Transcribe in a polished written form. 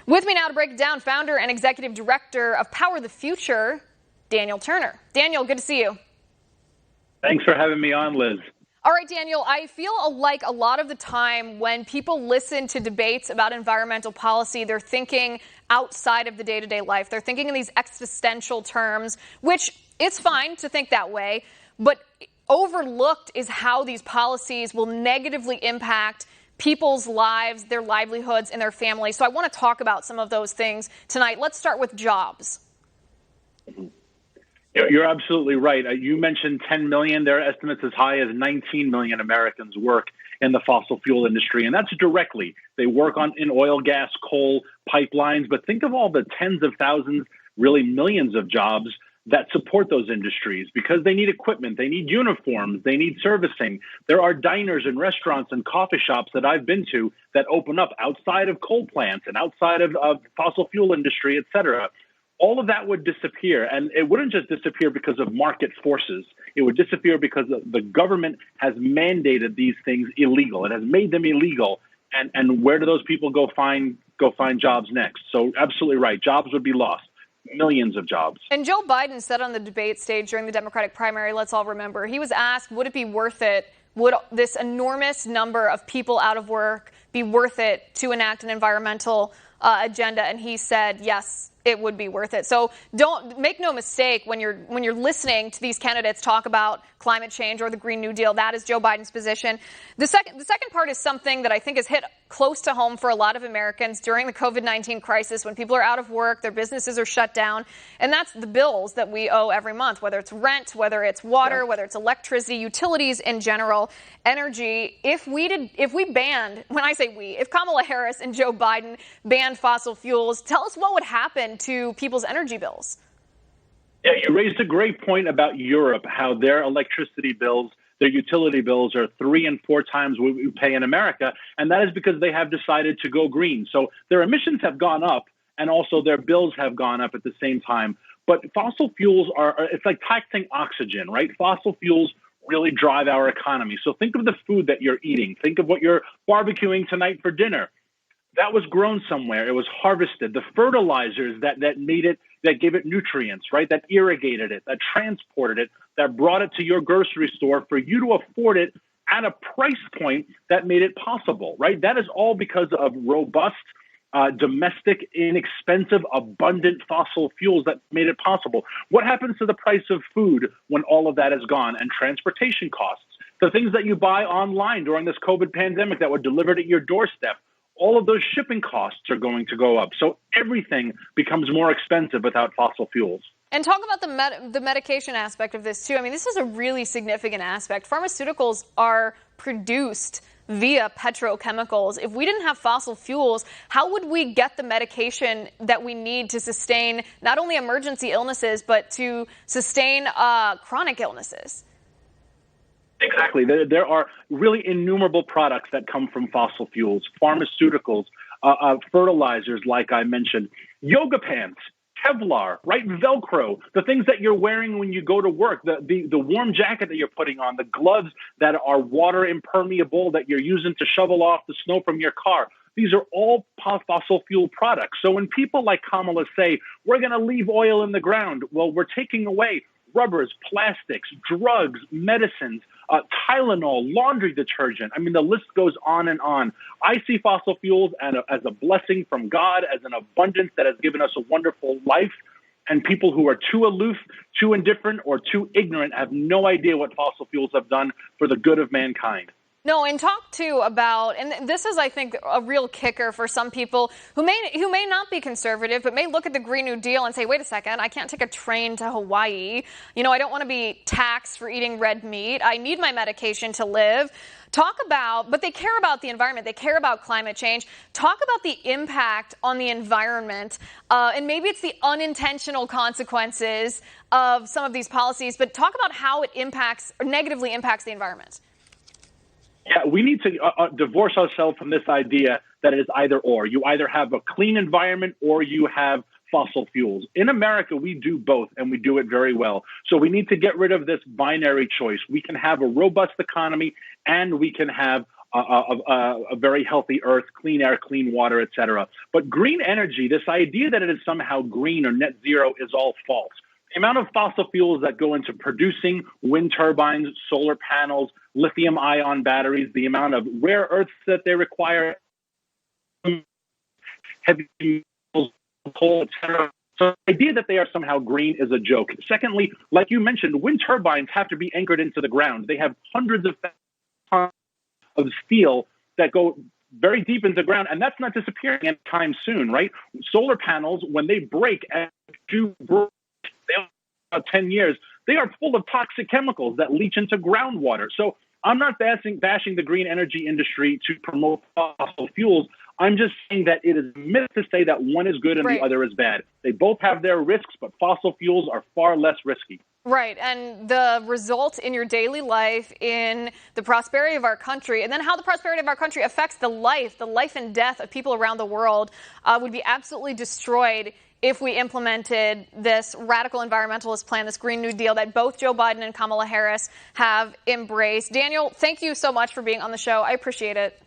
With me now to break it down, founder and executive director of Power the Future, Daniel Turner. Daniel, good to see you. Thanks for having me on, Liz. All right, Daniel, I feel like a lot of the time when people listen to debates about environmental policy, they're thinking outside of the day-to-day life. They're thinking in these existential terms, which it's fine to think that way, but overlooked is how these policies will negatively impact people's lives, their livelihoods, and their families. So I want to talk about some of those things tonight. Let's start with jobs. You're absolutely right. You mentioned 10 million. There are estimates as high as 19 million Americans work in the fossil fuel industry, and that's directly. They work in oil, gas, coal, pipelines, but think of all the tens of thousands, really millions of jobs that support those industries because they need equipment, they need uniforms, they need servicing. There are diners and restaurants and coffee shops that I've been to that open up outside of coal plants and outside of fossil fuel industry, et cetera. All of that would disappear, and it wouldn't just disappear because of market forces. It would disappear because the government has mandated these things illegal. It has made them illegal, and where do those people go find jobs next? So absolutely right. Jobs would be lost. Millions of jobs. And Joe Biden said on the debate stage during the Democratic primary, let's all remember, he was asked, would it be worth it? Would this enormous number of people out of work be worth it to enact an environmental agenda? And he said, yes, it would be worth it. So don't make no mistake when you're listening to these candidates talk about climate change or the Green New Deal. That is Joe Biden's position. The second part is something that I think has hit close to home for a lot of Americans during the COVID-19 crisis when people are out of work, their businesses are shut down, and that's the bills that we owe every month, whether it's rent, whether it's water, whether it's electricity, utilities in general, energy. If Kamala Harris and Joe Biden banned fossil fuels, tell us what would happen to people's energy bills. Yeah, you raised a great point about Europe, how their electricity bills, their utility bills are 3 and 4 times what we pay in America. And that is because they have decided to go green. So their emissions have gone up and also their bills have gone up at the same time. But fossil fuels it's like taxing oxygen, right? Fossil fuels really drive our economy. So think of the food that you're eating. Think of what you're barbecuing tonight for dinner. That was grown somewhere. It was harvested. The fertilizers that made it, that gave it nutrients, right? That irrigated it, that transported it, that brought it to your grocery store for you to afford it at a price point that made it possible, right? That is all because of robust, domestic, inexpensive, abundant fossil fuels that made it possible. What happens to the price of food when all of that is gone? And transportation costs, the things that you buy online during this COVID pandemic that were delivered at your doorstep, all of those shipping costs are going to go up. So everything becomes more expensive without fossil fuels. And talk about the medication aspect of this, too. I mean, this is a really significant aspect. Pharmaceuticals are produced via petrochemicals. If we didn't have fossil fuels, how would we get the medication that we need to sustain not only emergency illnesses, but to sustain chronic illnesses? Exactly. There are really innumerable products that come from fossil fuels, pharmaceuticals, fertilizers, like I mentioned, yoga pants, Kevlar, right? Velcro, the things that you're wearing when you go to work, the warm jacket that you're putting on, the gloves that are water impermeable that you're using to shovel off the snow from your car. These are all fossil fuel products. So when people like Kamala say, we're going to leave oil in the ground, well, we're taking away rubbers, plastics, drugs, medicines, Tylenol, laundry detergent. I mean, the list goes on and on. I see fossil fuels as a blessing from God, as an abundance that has given us a wonderful life. And people who are too aloof, too indifferent, or too ignorant have no idea what fossil fuels have done for the good of mankind. No, and talk too about, and this is, I think, a real kicker for some people who may not be conservative, but may look at the Green New Deal and say, wait a second, I can't take a train to Hawaii. You know, I don't want to be taxed for eating red meat. I need my medication to live. But they care about the environment. They care about climate change. Talk about the impact on the environment, and maybe it's the unintentional consequences of some of these policies, but talk about how it negatively impacts the environment. Yeah, we need to divorce ourselves from this idea that it is either or. You either have a clean environment or you have fossil fuels. In America, we do both, and we do it very well. So we need to get rid of this binary choice. We can have a robust economy, and we can have a very healthy earth, clean air, clean water, etc. But green energy, this idea that it is somehow green or net zero, is all false. The amount of fossil fuels that go into producing wind turbines, solar panels, lithium ion batteries, the amount of rare earths that they require, heavy metals, coal, etc. So the idea that they are somehow green is a joke. Secondly, like you mentioned, wind turbines have to be anchored into the ground. They have hundreds of tons of steel that go very deep into the ground, and that's not disappearing anytime soon, right? Solar panels, when they break, and do break, they about 10 years, they are full of toxic chemicals that leach into groundwater. So I'm not bashing the green energy industry to promote fossil fuels. I'm just saying that it is a myth to say that one is good and the other is bad. They both have their risks, but fossil fuels are far less risky. Right. And the result in your daily life, in the prosperity of our country, and then how the prosperity of our country affects the life and death of people around the world would be absolutely destroyed if we implemented this radical environmentalist plan, this Green New Deal that both Joe Biden and Kamala Harris have embraced. Daniel, thank you so much for being on the show. I appreciate it.